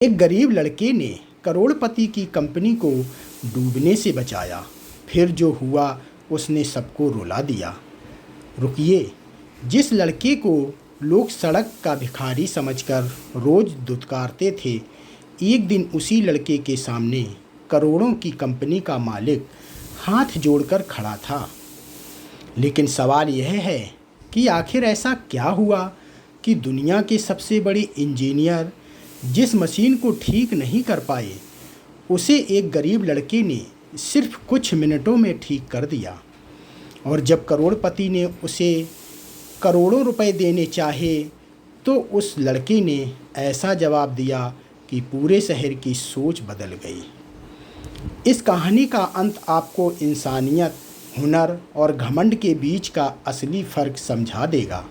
एक गरीब लड़के ने करोड़पति की कंपनी को डूबने से बचाया। फिर जो हुआ उसने सबको रुला दिया। रुकिए, जिस लड़के को लोग सड़क का भिखारी समझकर रोज दुत्कारते थे, एक दिन उसी लड़के के सामने करोड़ों की कंपनी का मालिक हाथ जोड़कर खड़ा था। लेकिन सवाल यह है कि आखिर ऐसा क्या हुआ कि दुनिया के सबसे बड़े इंजीनियर जिस मशीन को ठीक नहीं कर पाए, उसे एक गरीब लड़के ने सिर्फ कुछ मिनटों में ठीक कर दिया। और जब करोड़पति ने उसे करोड़ों रुपए देने चाहे तो उस लड़के ने ऐसा जवाब दिया कि पूरे शहर की सोच बदल गई। इस कहानी का अंत आपको इंसानियत, हुनर और घमंड के बीच का असली फ़र्क समझा देगा।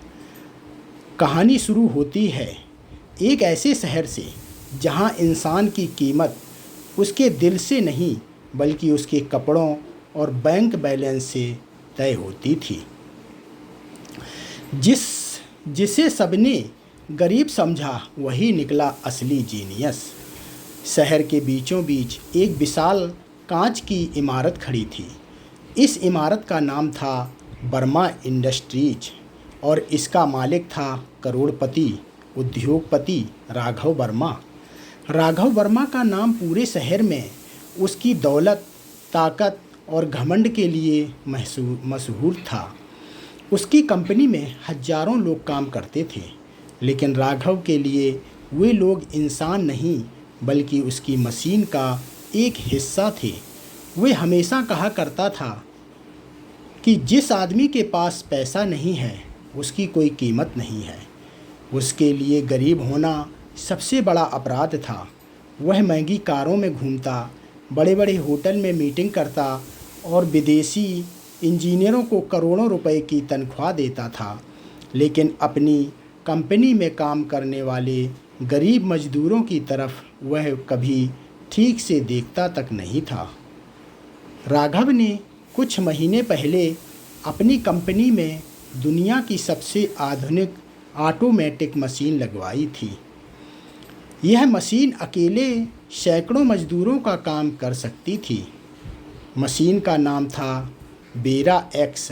कहानी शुरू होती है एक ऐसे शहर से जहां इंसान की कीमत उसके दिल से नहीं बल्कि उसके कपड़ों और बैंक बैलेंस से तय होती थी। जिसे सबने गरीब समझा वही निकला असली जीनियस। शहर के बीचों बीच एक विशाल कांच की इमारत खड़ी थी। इस इमारत का नाम था वर्मा इंडस्ट्रीज और इसका मालिक था करोड़पति उद्योगपति राघव वर्मा। राघव वर्मा का नाम पूरे शहर में उसकी दौलत, ताकत और घमंड के लिए मशहूर था। उसकी कंपनी में हजारों लोग काम करते थे, लेकिन राघव के लिए वे लोग इंसान नहीं बल्कि उसकी मशीन का एक हिस्सा थे। वे हमेशा कहा करता था कि जिस आदमी के पास पैसा नहीं है उसकी कोई कीमत नहीं है। उसके लिए गरीब होना सबसे बड़ा अपराध था। वह महंगी कारों में घूमता, बड़े बड़े होटल में मीटिंग करता और विदेशी इंजीनियरों को करोड़ों रुपए की तनख्वाह देता था, लेकिन अपनी कंपनी में काम करने वाले गरीब मजदूरों की तरफ वह कभी ठीक से देखता तक नहीं था। राघव ने कुछ महीने पहले अपनी कंपनी में दुनिया की सबसे आधुनिक ऑटोमेटिक मशीन लगवाई थी। यह मशीन अकेले सैकड़ों मजदूरों का काम कर सकती थी। मशीन का नाम था बेरा एक्स।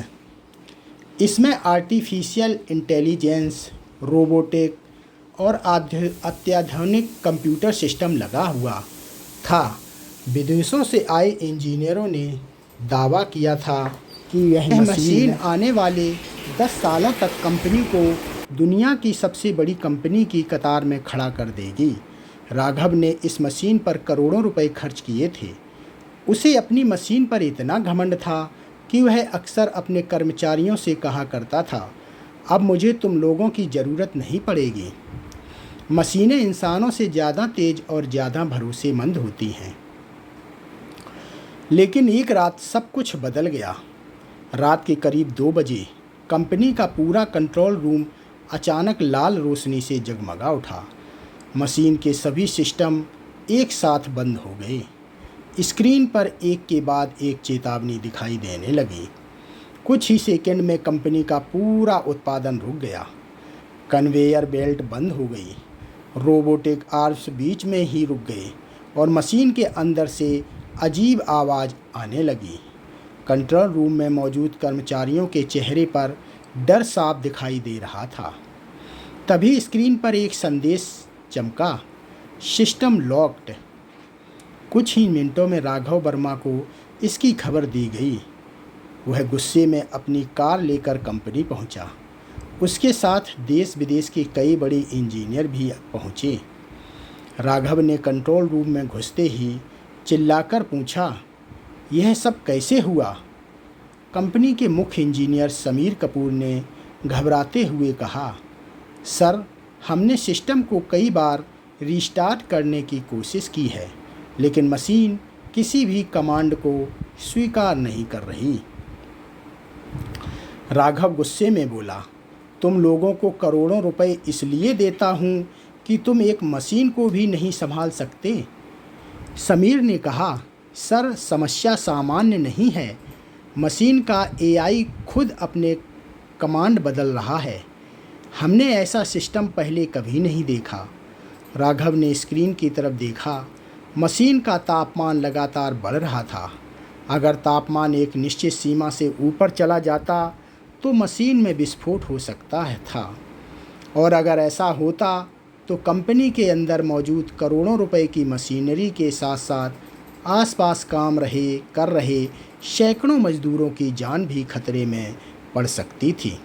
इसमें आर्टिफिशियल इंटेलिजेंस, रोबोटिक और अत्याधुनिक कंप्यूटर सिस्टम लगा हुआ था। विदेशों से आए इंजीनियरों ने दावा किया था कि यह मशीन आने वाले 10 सालों तक कंपनी को दुनिया की सबसे बड़ी कंपनी की कतार में खड़ा कर देगी। राघव ने इस मशीन पर करोड़ों रुपए खर्च किए थे। उसे अपनी मशीन पर इतना घमंड था कि वह अक्सर अपने कर्मचारियों से कहा करता था, अब मुझे तुम लोगों की ज़रूरत नहीं पड़ेगी। मशीनें इंसानों से ज़्यादा तेज़ और ज़्यादा भरोसेमंद होती हैं। लेकिन एक रात सब कुछ बदल गया। रात के करीब 2 बजे कंपनी का पूरा कंट्रोल रूम अचानक लाल रोशनी से जगमगा उठा। मशीन के सभी सिस्टम एक साथ बंद हो गए। स्क्रीन पर एक के बाद एक चेतावनी दिखाई देने लगी। कुछ ही सेकंड में कंपनी का पूरा उत्पादन रुक गया। कन्वेयर बेल्ट बंद हो गई, रोबोटिक आर्म्स बीच में ही रुक गए और मशीन के अंदर से अजीब आवाज़ आने लगी। कंट्रोल रूम में मौजूद कर्मचारियों के चेहरे पर डर साफ दिखाई दे रहा था। तभी स्क्रीन पर एक संदेश चमका, सिस्टम लॉक्ड। कुछ ही मिनटों में राघव वर्मा को इसकी खबर दी गई। वह गुस्से में अपनी कार लेकर कंपनी पहुंचा। उसके साथ देश विदेश के कई बड़े इंजीनियर भी पहुंचे। राघव ने कंट्रोल रूम में घुसते ही चिल्लाकर पूछा, यह सब कैसे हुआ? कंपनी के मुख्य इंजीनियर समीर कपूर ने घबराते हुए कहा, सर, हमने सिस्टम को कई बार रीस्टार्ट करने की कोशिश की है, लेकिन मशीन किसी भी कमांड को स्वीकार नहीं कर रही। राघव गुस्से में बोला, तुम लोगों को करोड़ों रुपए इसलिए देता हूँ कि तुम एक मशीन को भी नहीं संभाल सकते। समीर ने कहा, सर, समस्या सामान्य नहीं है। मशीन का एआई खुद अपने कमांड बदल रहा है। हमने ऐसा सिस्टम पहले कभी नहीं देखा। राघव ने स्क्रीन की तरफ देखा। मशीन का तापमान लगातार बढ़ रहा था। अगर तापमान एक निश्चित सीमा से ऊपर चला जाता तो मशीन में विस्फोट हो सकता था, और अगर ऐसा होता तो कंपनी के अंदर मौजूद करोड़ों रुपए की मशीनरी के साथ साथ आसपास काम कर रहे सैकड़ों मजदूरों की जान भी खतरे में पड़ सकती थी।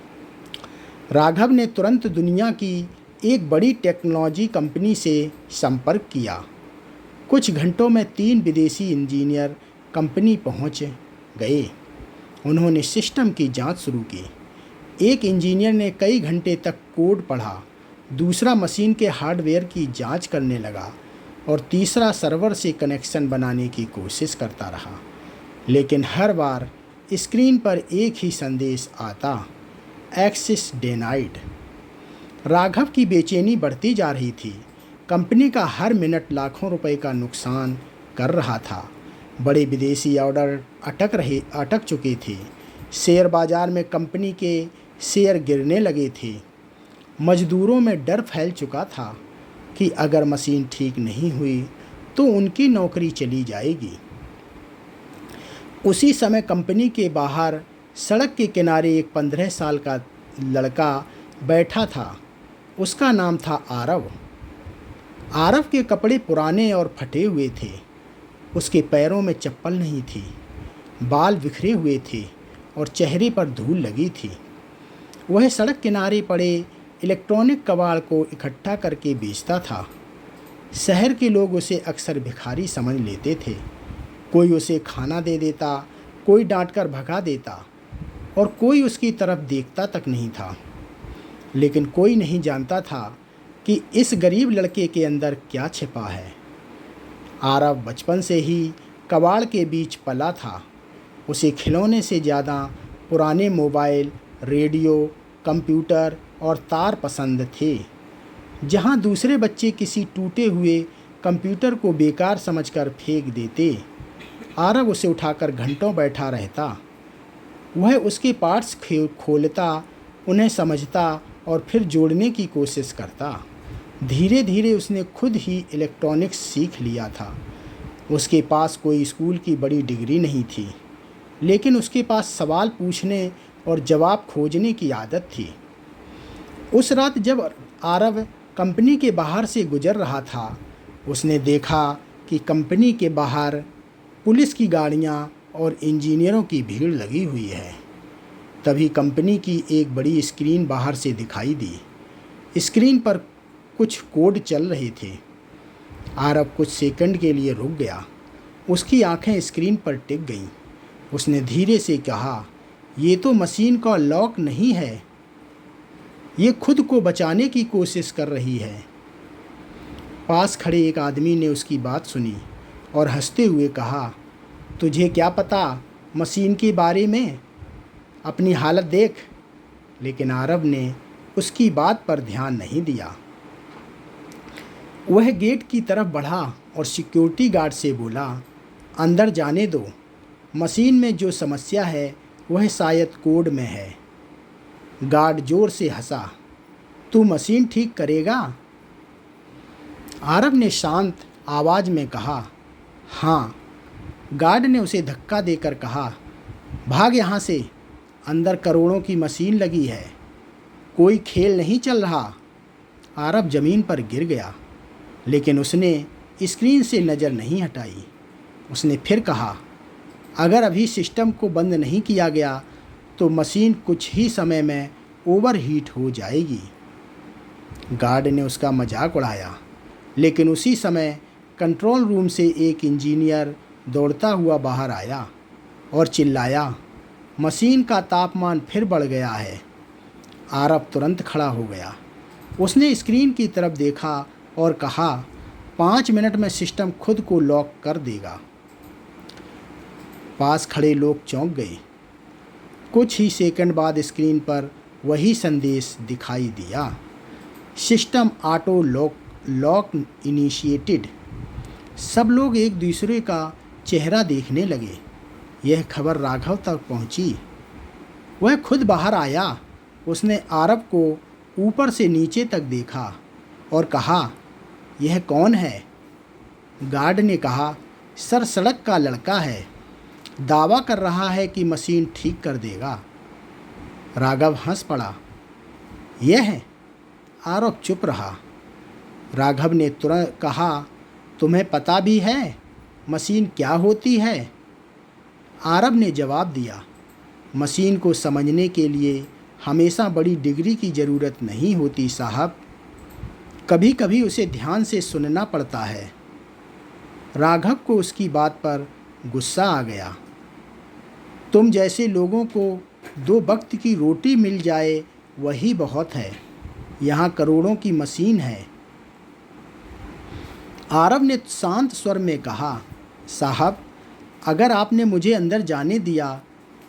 राघव ने तुरंत दुनिया की एक बड़ी टेक्नोलॉजी कंपनी से संपर्क किया। कुछ घंटों में 3 विदेशी इंजीनियर कंपनी पहुंच गए। उन्होंने सिस्टम की जांच शुरू की। एक इंजीनियर ने कई घंटे तक कोड पढ़ा, दूसरा मशीन के हार्डवेयर की जांच करने लगा और तीसरा सर्वर से कनेक्शन बनाने की कोशिश करता रहा। लेकिन हर बार स्क्रीन पर एक ही संदेश आता, एक्सेस डिनाइड। राघव की बेचैनी बढ़ती जा रही थी। कंपनी का हर मिनट लाखों रुपए का नुकसान कर रहा था। बड़े विदेशी ऑर्डर अटक चुके थे। शेयर बाजार में कंपनी के शेयर गिरने लगे थे। मजदूरों में डर फैल चुका था कि अगर मशीन ठीक नहीं हुई तो उनकी नौकरी चली जाएगी। उसी समय कंपनी के बाहर सड़क के किनारे एक 15 साल का लड़का बैठा था। उसका नाम था आरव। आरव के कपड़े पुराने और फटे हुए थे। उसके पैरों में चप्पल नहीं थी, बाल बिखरे हुए थे और चेहरे पर धूल लगी थी। वह सड़क किनारे पड़े इलेक्ट्रॉनिक कबाड़ को इकट्ठा करके बेचता था। शहर के लोग उसे अक्सर भिखारी समझ लेते थे। कोई उसे खाना दे देता, कोई डांटकर भगा देता और कोई उसकी तरफ देखता तक नहीं था। लेकिन कोई नहीं जानता था कि इस गरीब लड़के के अंदर क्या छिपा है। आरव बचपन से ही कबाड़ के बीच पला था। उसे खिलौने से ज़्यादा पुराने मोबाइल, रेडियो, कंप्यूटर और तार पसंद थे। जहाँ दूसरे बच्चे किसी टूटे हुए कंप्यूटर को बेकार समझकर फेंक देते, आरव उसे उठाकर घंटों बैठा रहता। वह उसके पार्ट्स खोलता, उन्हें समझता और फिर जोड़ने की कोशिश करता। धीरे धीरे उसने खुद ही इलेक्ट्रॉनिक्स सीख लिया था। उसके पास कोई स्कूल की बड़ी डिग्री नहीं थी, लेकिन उसके पास सवाल पूछने और जवाब खोजने की आदत थी। उस रात जब आरव कंपनी के बाहर से गुजर रहा था, उसने देखा कि कंपनी के बाहर पुलिस की गाड़ियां और इंजीनियरों की भीड़ लगी हुई है। तभी कंपनी की एक बड़ी स्क्रीन बाहर से दिखाई दी। स्क्रीन पर कुछ कोड चल रहे थे। आरव कुछ सेकंड के लिए रुक गया। उसकी आंखें स्क्रीन पर टिक गईं। उसने धीरे से कहा, ये तो मशीन का लॉक नहीं है, ये खुद को बचाने की कोशिश कर रही है। पास खड़े एक आदमी ने उसकी बात सुनी और हंसते हुए कहा, तुझे क्या पता मशीन के बारे में, अपनी हालत देख। लेकिन आरव ने उसकी बात पर ध्यान नहीं दिया। वह गेट की तरफ बढ़ा और सिक्योरिटी गार्ड से बोला, अंदर जाने दो। मशीन में जो समस्या है वह शायद कोड में है। गार्ड जोर से हंसा, तू मशीन ठीक करेगा? आरव ने शांत आवाज़ में कहा, हाँ। गार्ड ने उसे धक्का देकर कहा, भाग यहाँ से, अंदर करोड़ों की मशीन लगी है, कोई खेल नहीं चल रहा। आरव ज़मीन पर गिर गया, लेकिन उसने स्क्रीन से नज़र नहीं हटाई। उसने फिर कहा, अगर अभी सिस्टम को बंद नहीं किया गया तो मशीन कुछ ही समय में ओवरहीट हो जाएगी। गार्ड ने उसका मजाक उड़ाया, लेकिन उसी समय कंट्रोल रूम से एक इंजीनियर दौड़ता हुआ बाहर आया और चिल्लाया, मशीन का तापमान फिर बढ़ गया है। आरव तुरंत खड़ा हो गया। उसने स्क्रीन की तरफ देखा और कहा, 5 मिनट में सिस्टम खुद को लॉक कर देगा। पास खड़े लोग चौंक गए। कुछ ही सेकंड बाद स्क्रीन पर वही संदेश दिखाई दिया, सिस्टम ऑटो लॉक इनिशिएटेड। सब लोग एक दूसरे का चेहरा देखने लगे। यह खबर राघव तक पहुंची। वह खुद बाहर आया। उसने आरव को ऊपर से नीचे तक देखा और कहा, यह कौन है? गार्ड ने कहा, सर सड़क का लड़का है, दावा कर रहा है कि मशीन ठीक कर देगा। राघव हंस पड़ा। यह है? आरव चुप रहा। राघव ने तुरंत कहा, तुम्हें पता भी है मशीन क्या होती है? आरव ने जवाब दिया, मशीन को समझने के लिए हमेशा बड़ी डिग्री की ज़रूरत नहीं होती साहब, कभी कभी उसे ध्यान से सुनना पड़ता है। राघव को उसकी बात पर गुस्सा आ गया। तुम जैसे लोगों को 2 वक्त की रोटी मिल जाए वही बहुत है, यहाँ करोड़ों की मशीन है। आरव ने शांत स्वर में कहा, साहब अगर आपने मुझे अंदर जाने दिया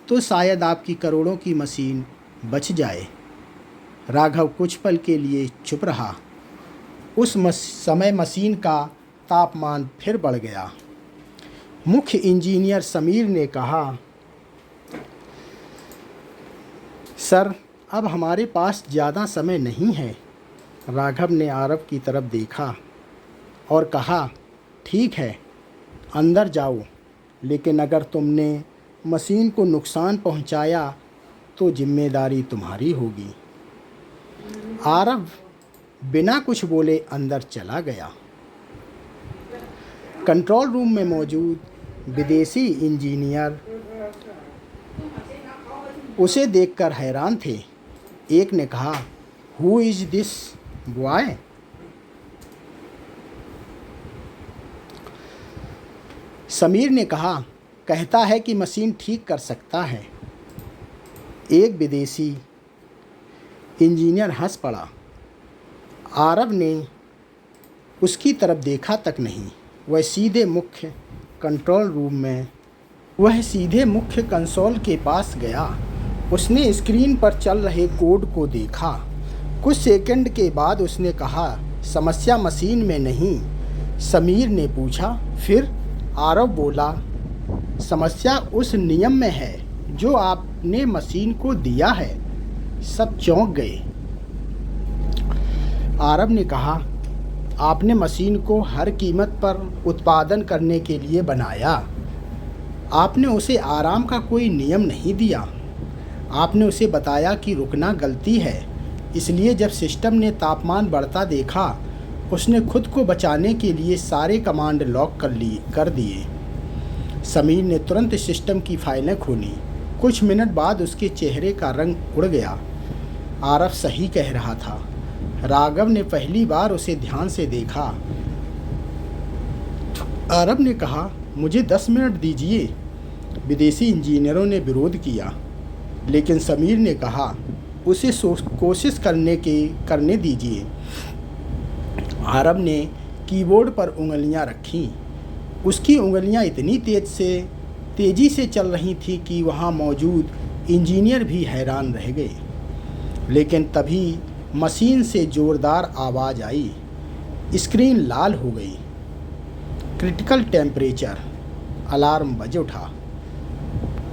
तो शायद आपकी करोड़ों की मशीन बच जाए। राघव कुछ पल के लिए चुप रहा। उस समय मशीन का तापमान फिर बढ़ गया। मुख्य इंजीनियर समीर ने कहा, सर अब हमारे पास ज़्यादा समय नहीं है। राघव ने आरव की तरफ देखा और कहा, ठीक है अंदर जाओ, लेकिन अगर तुमने मशीन को नुकसान पहुंचाया तो जिम्मेदारी तुम्हारी होगी। आरव बिना कुछ बोले अंदर चला गया। कंट्रोल रूम में मौजूद विदेशी इंजीनियर उसे देखकर हैरान थे। एक ने कहा, who is this boy? Sameer ने कहा, कहता है कि मशीन ठीक कर सकता है। एक विदेशी इंजीनियर हंस पड़ा। आरव ने उसकी तरफ देखा तक नहीं। वह सीधे मुख्य कंसोल के पास गया। उसने स्क्रीन पर चल रहे कोड को देखा। कुछ सेकंड के बाद उसने कहा, समस्या मशीन में नहीं। समीर ने पूछा, फिर? आरव बोला, समस्या उस नियम में है जो आपने मशीन को दिया है। सब चौंक गए। आरव ने कहा, आपने मशीन को हर कीमत पर उत्पादन करने के लिए बनाया। आपने उसे आराम का कोई नियम नहीं दिया। आपने उसे बताया कि रुकना गलती है। इसलिए जब सिस्टम ने तापमान बढ़ता देखा, उसने खुद को बचाने के लिए सारे कमांड लॉक कर दिए। समीर ने तुरंत सिस्टम की फाइलें खोली। कुछ मिनट बाद उसके चेहरे का रंग उड़ गया। आरव सही कह रहा था। राघव ने पहली बार उसे ध्यान से देखा। आरव ने कहा, मुझे 10 मिनट दीजिए। विदेशी इंजीनियरों ने विरोध किया, लेकिन समीर ने कहा, उसे कोशिश करने दीजिए। आरव ने कीबोर्ड पर उंगलियां रखीं। उसकी उंगलियां इतनी तेज़ी से चल रही थी कि वहां मौजूद इंजीनियर भी हैरान रह गए। लेकिन तभी मशीन से ज़ोरदार आवाज़ आई। स्क्रीन लाल हो गई। Critical temperature. अलार्म बज उठा।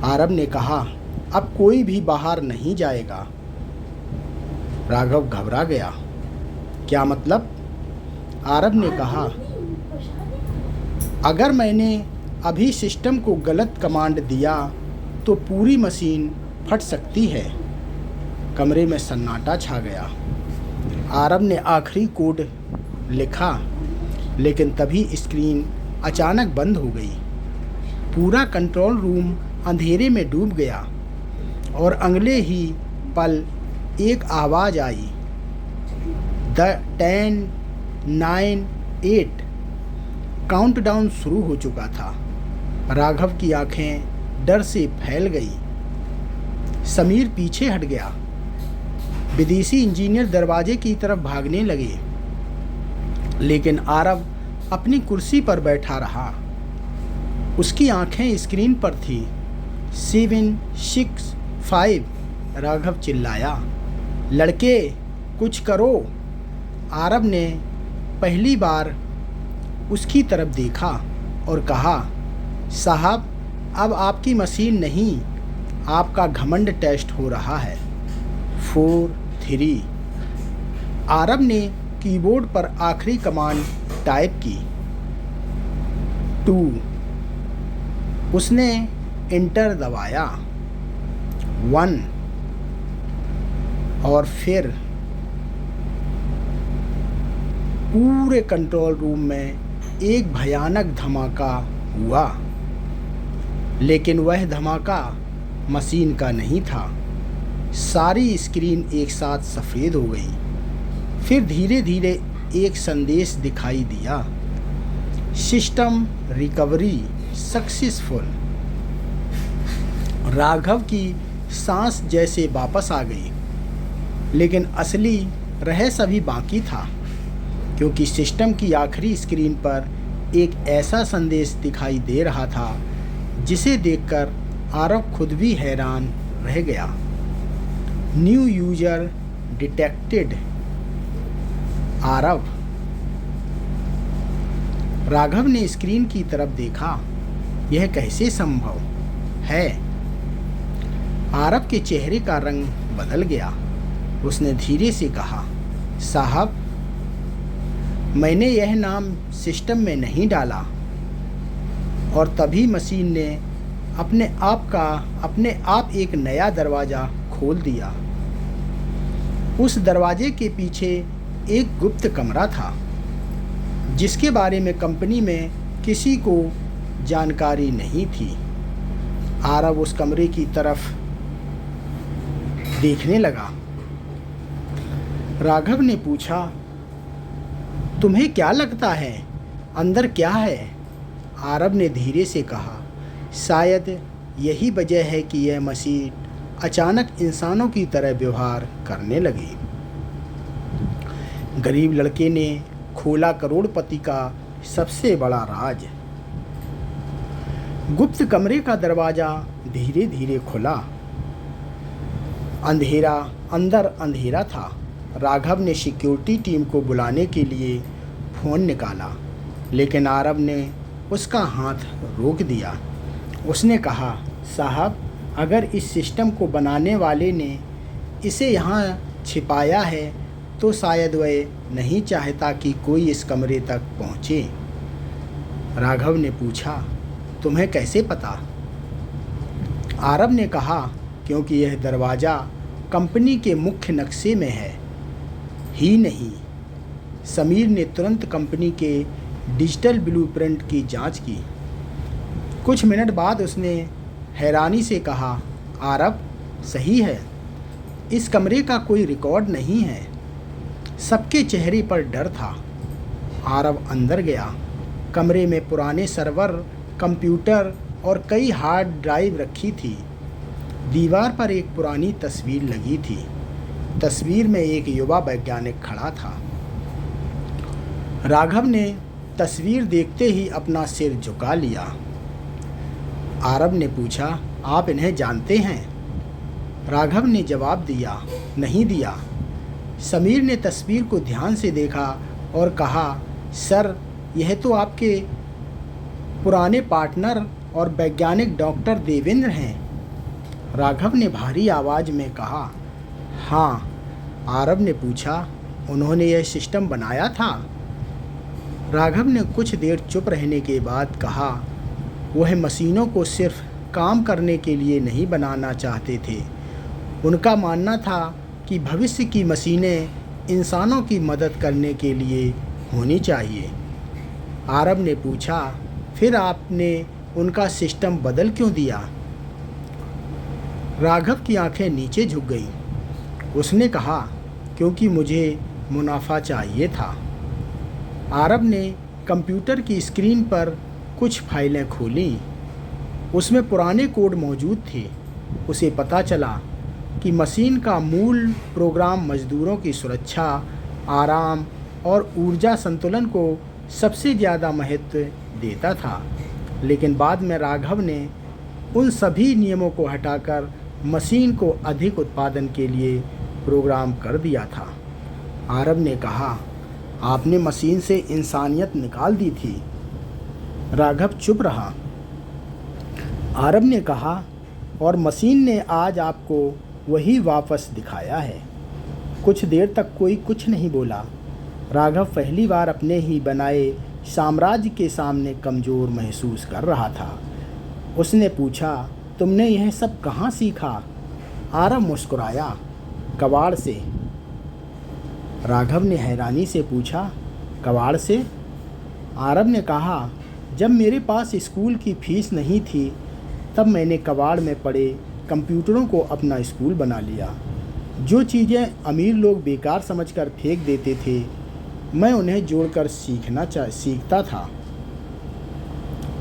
आरव ने कहा, अब कोई भी बाहर नहीं जाएगा। राघव घबरा गया। क्या मतलब? आरव ने कहा, अगर मैंने अभी सिस्टम को गलत कमांड दिया तो पूरी मशीन फट सकती है। कमरे में सन्नाटा छा गया। आरव ने आखिरी कोड लिखा, लेकिन तभी स्क्रीन अचानक बंद हो गई। पूरा कंट्रोल रूम अंधेरे में डूब गया और अगले ही पल एक आवाज़ आई, 10, 9, 8। काउंटडाउन शुरू हो चुका था। राघव की आंखें डर से फैल गई। समीर पीछे हट गया। विदेशी इंजीनियर दरवाजे की तरफ भागने लगे, लेकिन आरव अपनी कुर्सी पर बैठा रहा। उसकी आंखें स्क्रीन पर थी। 7, 6, 5। राघव चिल्लाया, लड़के कुछ करो। आरव ने पहली बार उसकी तरफ देखा और कहा, साहब अब आपकी मशीन नहीं, आपका घमंड टेस्ट हो रहा है। 4, 3। आरव ने कीबोर्ड पर आखिरी कमांड टाइप की 2। उसने इंटर दबाया 1 और फिर पूरे कंट्रोल रूम में एक भयानक धमाका हुआ। लेकिन वह धमाका मशीन का नहीं था। सारी स्क्रीन एक साथ सफ़ेद हो गई। फिर धीरे धीरे एक संदेश दिखाई दिया, सिस्टम रिकवरी सक्सेसफुल। राघव की सांस जैसे वापस आ गई, लेकिन असली रहस्य अभी बाकी था, क्योंकि सिस्टम की आखिरी स्क्रीन पर एक ऐसा संदेश दिखाई दे रहा था जिसे देखकर आरव खुद भी हैरान रह गया। New user detected. Aarav. Raghav ने स्क्रीन की तरफ देखा। यह कैसे संभव है? आरव के चेहरे का रंग बदल गया। उसने धीरे से कहा, साहब, मैंने यह नाम सिस्टम में नहीं डाला। और तभी मशीन ने अपने आप एक नया दरवाज़ा खोल दिया। उस दरवाजे के पीछे एक गुप्त कमरा था, जिसके बारे में कंपनी में किसी को जानकारी नहीं थी। आरव उस कमरे की तरफ देखने लगा। राघव ने पूछा, तुम्हें क्या लगता है अंदर क्या है? आरव ने धीरे से कहा, शायद यही वजह है कि यह मशीन अचानक इंसानों की तरह व्यवहार करने लगी। गरीब लड़के ने खोला करोड़पति का सबसे बड़ा राज। गुप्त कमरे का दरवाज़ा धीरे धीरे खुला। अंदर अंधेरा था। राघव ने सिक्योरिटी टीम को बुलाने के लिए फ़ोन निकाला, लेकिन आरव ने उसका हाथ रोक दिया। उसने कहा, साहब, अगर इस सिस्टम को बनाने वाले ने इसे यहाँ छिपाया है तो शायद वह नहीं चाहता कि कोई इस कमरे तक पहुँचे। राघव ने पूछा, तुम्हें कैसे पता? आरव ने कहा, क्योंकि यह दरवाज़ा कंपनी के मुख्य नक्शे में है ही नहीं। समीर ने तुरंत कंपनी के डिजिटल ब्लूप्रिंट की जांच की। कुछ मिनट बाद उसने हैरानी से कहा, आरव, सही है, इस कमरे का कोई रिकॉर्ड नहीं है। सबके चेहरे पर डर था। आरव अंदर गया। कमरे में पुराने सर्वर, कंप्यूटर और कई हार्ड ड्राइव रखी थी। दीवार पर एक पुरानी तस्वीर लगी थी। तस्वीर में एक युवा वैज्ञानिक खड़ा था। राघव ने तस्वीर देखते ही अपना सिर झुका लिया। आरव ने पूछा, आप इन्हें जानते हैं? राघव ने जवाब दिया, नहीं दिया। समीर ने तस्वीर को ध्यान से देखा और कहा, सर, यह तो आपके पुराने पार्टनर और वैज्ञानिक डॉक्टर देवेंद्र हैं। राघव ने भारी आवाज़ में कहा, हाँ। आरव ने पूछा, उन्होंने यह सिस्टम बनाया था? राघव ने कुछ देर चुप रहने के बाद कहा, वह मशीनों को सिर्फ काम करने के लिए नहीं बनाना चाहते थे। उनका मानना था कि भविष्य की मशीनें इंसानों की मदद करने के लिए होनी चाहिए। आरव ने पूछा, फिर आपने उनका सिस्टम बदल क्यों दिया? राघव की आंखें नीचे झुक गईं। उसने कहा, क्योंकि मुझे मुनाफा चाहिए था। आरव ने कंप्यूटर की स्क्रीन पर कुछ फाइलें खोलीं। उसमें पुराने कोड मौजूद थे। उसे पता चला कि मशीन का मूल प्रोग्राम मज़दूरों की सुरक्षा, आराम और ऊर्जा संतुलन को सबसे ज़्यादा महत्व देता था। लेकिन बाद में राघव ने उन सभी नियमों को हटाकर मशीन को अधिक उत्पादन के लिए प्रोग्राम कर दिया था। आरव ने कहा, आपने मशीन से इंसानियत निकाल दी थी। राघव चुप रहा। आरव ने कहा, और मशीन ने आज आपको वही वापस दिखाया है। कुछ देर तक कोई कुछ नहीं बोला। राघव पहली बार अपने ही बनाए साम्राज्य के सामने कमज़ोर महसूस कर रहा था। उसने पूछा, तुमने यह सब कहाँ सीखा? आरव मुस्कुराया, कबाड़ से। राघव ने हैरानी से पूछा, कबाड़ से? आरव ने कहा, जब मेरे पास स्कूल की फीस नहीं थी तब मैंने कबाड़ में पड़े कंप्यूटरों को अपना स्कूल बना लिया। जो चीज़ें अमीर लोग बेकार समझकर फेंक देते थे, मैं उन्हें जोड़कर सीखता था।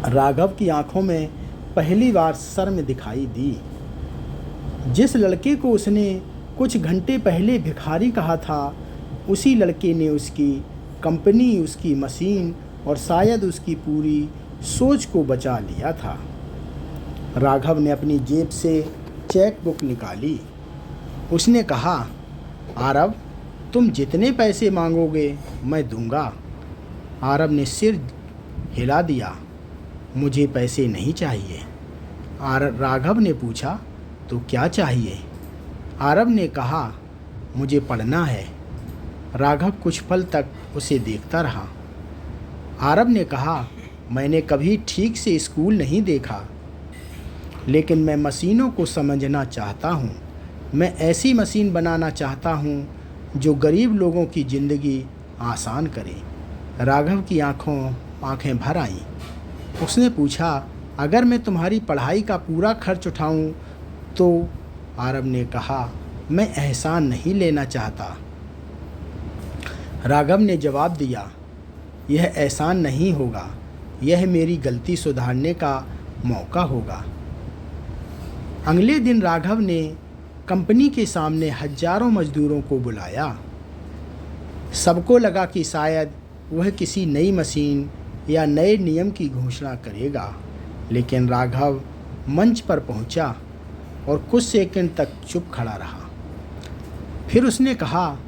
राघव की आंखों में पहली बार शर्म दिखाई दी। जिस लड़के को उसने कुछ घंटे पहले भिखारी कहा था, उसी लड़के ने उसकी कंपनी, उसकी मशीन और शायद उसकी पूरी सोच को बचा लिया था। राघव ने अपनी जेब से चेक बुक निकाली। उसने कहा, आरव, तुम जितने पैसे मांगोगे मैं दूंगा। आरव ने सिर हिला दिया, मुझे पैसे नहीं चाहिए। राघव ने पूछा, तो क्या चाहिए? आरव ने कहा, मुझे पढ़ना है। राघव कुछ पल तक उसे देखता रहा। आरव ने कहा, मैंने कभी ठीक से स्कूल नहीं देखा, लेकिन मैं मशीनों को समझना चाहता हूँ। मैं ऐसी मशीन बनाना चाहता हूँ जो गरीब लोगों की ज़िंदगी आसान करे। राघव की आंखें भर आईं। उसने पूछा, अगर मैं तुम्हारी पढ़ाई का पूरा खर्च उठाऊँ तो? आरव ने कहा, मैं एहसान नहीं लेना चाहता। राघव ने जवाब दिया, यह एहसान नहीं होगा, यह मेरी गलती सुधारने का मौका होगा। अगले दिन राघव ने कंपनी के सामने हजारों मजदूरों को बुलाया। सबको लगा कि शायद वह किसी नई मशीन या नए नियम की घोषणा करेगा, लेकिन राघव मंच पर पहुंचा और कुछ सेकंड तक चुप खड़ा रहा। फिर उसने कहा,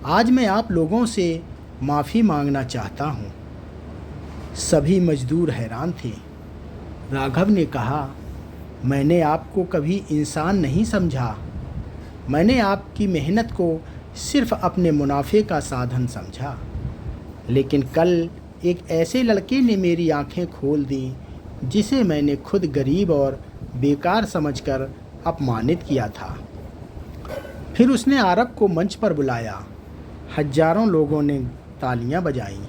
आज मैं आप लोगों से माफ़ी मांगना चाहता हूँ। सभी मजदूर हैरान थे। राघव ने कहा, मैंने आपको कभी इंसान नहीं समझा। मैंने आपकी मेहनत को सिर्फ अपने मुनाफे का साधन समझा। लेकिन कल एक ऐसे लड़के ने मेरी आंखें खोल दी जिसे मैंने खुद गरीब और बेकार समझकर अपमानित किया था। फिर उसने आरव को मंच पर बुलाया। हजारों लोगों ने तालियां बजाईं।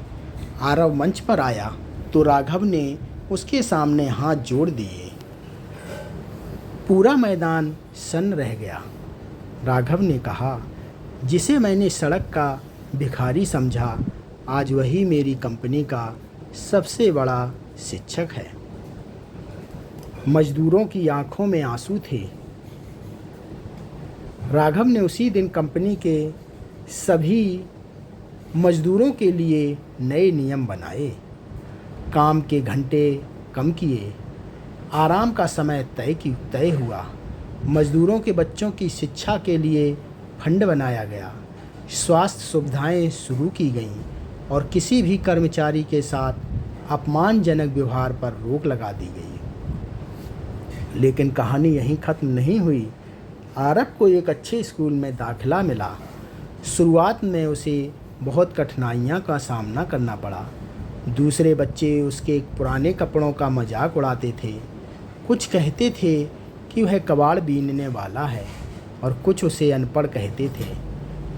आरव मंच पर आया तो राघव ने उसके सामने हाथ जोड़ दिए। पूरा मैदान सन्न रह गया। राघव ने कहा, जिसे मैंने सड़क का भिखारी समझा, आज वही मेरी कंपनी का सबसे बड़ा शिक्षक है। मजदूरों की आंखों में आंसू थे। राघव ने उसी दिन कंपनी के सभी मजदूरों के लिए नए नियम बनाए। काम के घंटे कम किए, आराम का समय तय हुआ। मजदूरों के बच्चों की शिक्षा के लिए फंड बनाया गया। स्वास्थ्य सुविधाएं शुरू की गईं और किसी भी कर्मचारी के साथ अपमानजनक व्यवहार पर रोक लगा दी गई। लेकिन कहानी यहीं ख़त्म नहीं हुई। आरव को एक अच्छे स्कूल में दाखिला मिला। शुरुआत में उसे बहुत कठिनाइयों का सामना करना पड़ा। दूसरे बच्चे उसके पुराने कपड़ों का मजाक उड़ाते थे। कुछ कहते थे कि वह कबाड़ बीनने वाला है और कुछ उसे अनपढ़ कहते थे।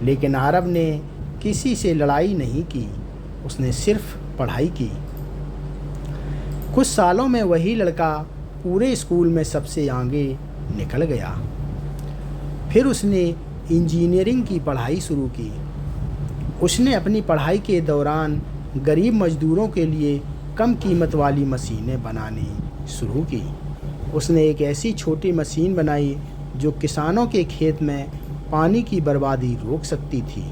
लेकिन आरव ने किसी से लड़ाई नहीं की, उसने सिर्फ पढ़ाई की। कुछ सालों में वही लड़का पूरे स्कूल में सबसे आगे निकल गया। फिर उसने इंजीनियरिंग की पढ़ाई शुरू की। उसने अपनी पढ़ाई के दौरान गरीब मजदूरों के लिए कम कीमत वाली मशीनें बनानी शुरू की। उसने एक ऐसी छोटी मशीन बनाई जो किसानों के खेत में पानी की बर्बादी रोक सकती थी।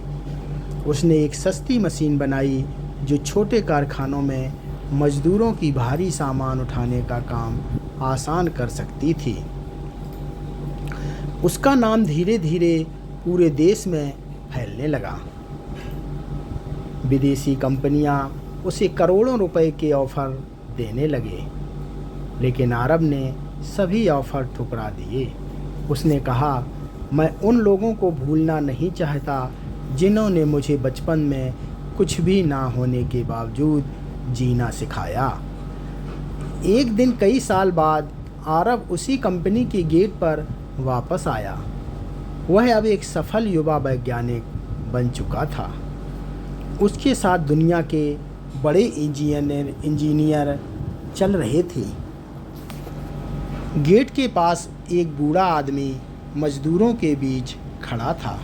उसने एक सस्ती मशीन बनाई जो छोटे कारखानों में मजदूरों की भारी सामान उठाने का काम आसान कर सकती थी। उसका नाम धीरे धीरे पूरे देश में फैलने लगा। विदेशी कंपनियां उसे करोड़ों रुपए के ऑफ़र देने लगे, लेकिन आरव ने सभी ऑफ़र ठुकरा दिए। उसने कहा, मैं उन लोगों को भूलना नहीं चाहता जिन्होंने मुझे बचपन में कुछ भी ना होने के बावजूद जीना सिखाया। एक दिन कई साल बाद आरव उसी कंपनी के गेट पर वापस आया। वह अब एक सफल युवा वैज्ञानिक बन चुका था। उसके साथ दुनिया के बड़े इंजीनियर चल रहे थे। गेट के पास एक बूढ़ा आदमी मजदूरों के बीच खड़ा था।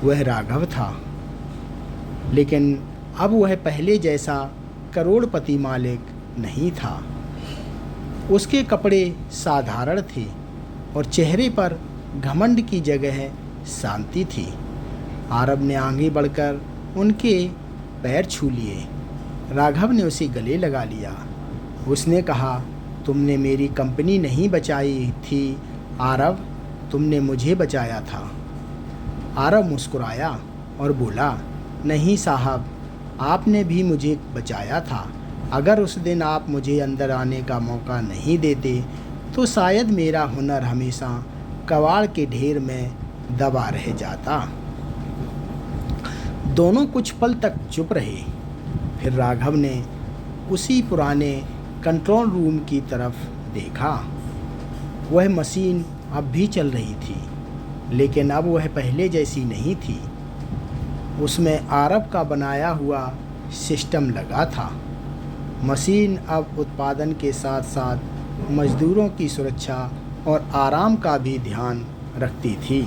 वह राघव था, लेकिन अब वह पहले जैसा करोड़पति मालिक नहीं था। उसके कपड़े साधारण थे और चेहरे पर घमंड की जगह शांति थी। आरव ने आगे बढ़कर उनके पैर छू लिए। राघव ने उसे गले लगा लिया। उसने कहा, तुमने मेरी कंपनी नहीं बचाई थी आरव, तुमने मुझे बचाया था। आरव मुस्कुराया और बोला, नहीं साहब, आपने भी मुझे बचाया था। अगर उस दिन आप मुझे अंदर आने का मौका नहीं देते तो शायद मेरा हुनर हमेशा कबाड़ के ढेर में दबा रह जाता। दोनों कुछ पल तक चुप रहे। फिर राघव ने उसी पुराने कंट्रोल रूम की तरफ देखा। वह मशीन अब भी चल रही थी, लेकिन अब वह पहले जैसी नहीं थी। उसमें आरव का बनाया हुआ सिस्टम लगा था। मशीन अब उत्पादन के साथ साथ मजदूरों की सुरक्षा और आराम का भी ध्यान रखती थी।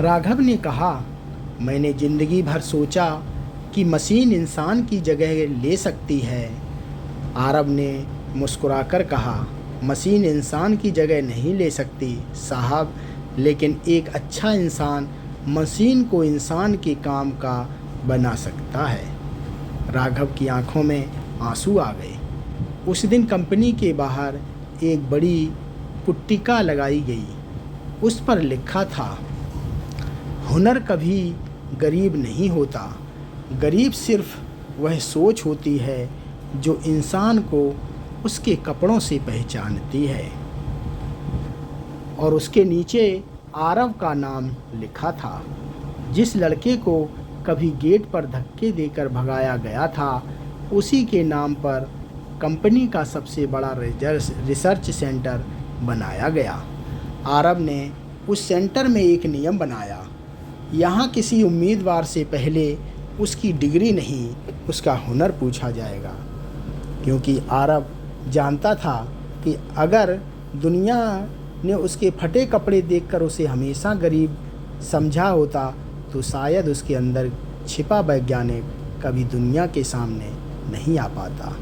राघव ने कहा, मैंने ज़िंदगी भर सोचा कि मशीन इंसान की जगह ले सकती है। आरव ने मुस्कुराकर कहा, मशीन इंसान की जगह नहीं ले सकती साहब, लेकिन एक अच्छा इंसान मशीन को इंसान के काम का बना सकता है। राघव की आंखों में आंसू आ गए। उस दिन कंपनी के बाहर एक बड़ी पुट्टिका लगाई गई। उस पर लिखा था, हुनर कभी गरीब नहीं होता, गरीब सिर्फ वह सोच होती है जो इंसान को उसके कपड़ों से पहचानती है। और उसके नीचे आरव का नाम लिखा था। जिस लड़के को कभी गेट पर धक्के देकर भगाया गया था, उसी के नाम पर कंपनी का सबसे बड़ा रिसर्च सेंटर बनाया गया। आरव ने उस सेंटर में एक नियम बनाया, यहाँ किसी उम्मीदवार से पहले उसकी डिग्री नहीं, उसका हुनर पूछा जाएगा। क्योंकि आरव जानता था कि अगर दुनिया ने उसके फटे कपड़े देखकर उसे हमेशा गरीब समझा होता तो शायद उसके अंदर छिपा वैज्ञानिक कभी दुनिया के सामने नहीं आ पाता।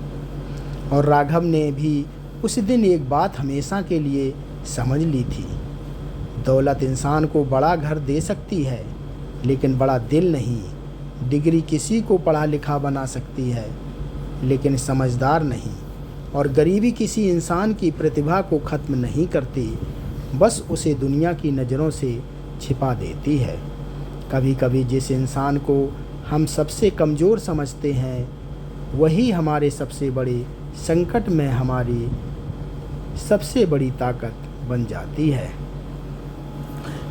और राघव ने भी उस दिन एक बात हमेशा के लिए समझ ली थी, दौलत इंसान को बड़ा घर दे सकती है, लेकिन बड़ा दिल नहीं। डिग्री किसी को पढ़ा लिखा बना सकती है, लेकिन समझदार नहीं। और गरीबी किसी इंसान की प्रतिभा को ख़त्म नहीं करती, बस उसे दुनिया की नज़रों से छिपा देती है। कभी कभी जिस इंसान को हम सबसे कमज़ोर समझते हैं, वही हमारे सबसे बड़े संकट में हमारी सबसे बड़ी ताकत बन जाती है।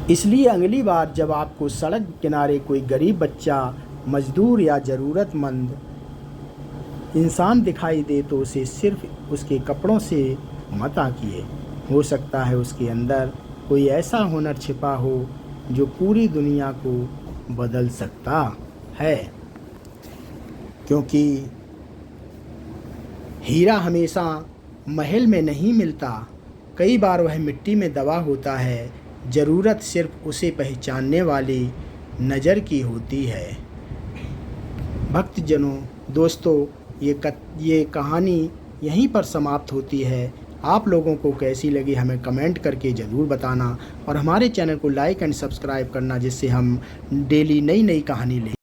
इसलिए अगली बार जब आपको सड़क किनारे कोई गरीब बच्चा, मजदूर या ज़रूरतमंद इंसान दिखाई दे तो उसे सिर्फ उसके कपड़ों से मत आंकिए। हो सकता है उसके अंदर कोई ऐसा हुनर छिपा हो जो पूरी दुनिया को बदल सकता है। क्योंकि हीरा हमेशा महल में नहीं मिलता, कई बार वह मिट्टी में दबा होता है। ज़रूरत सिर्फ उसे पहचानने वाली नज़र की होती है। भक्तजनों, दोस्तों, ये कहानी यहीं पर समाप्त होती है। आप लोगों को कैसी लगी हमें कमेंट करके ज़रूर बताना और हमारे चैनल को लाइक एंड सब्सक्राइब करना, जिससे हम डेली नई नई कहानी ले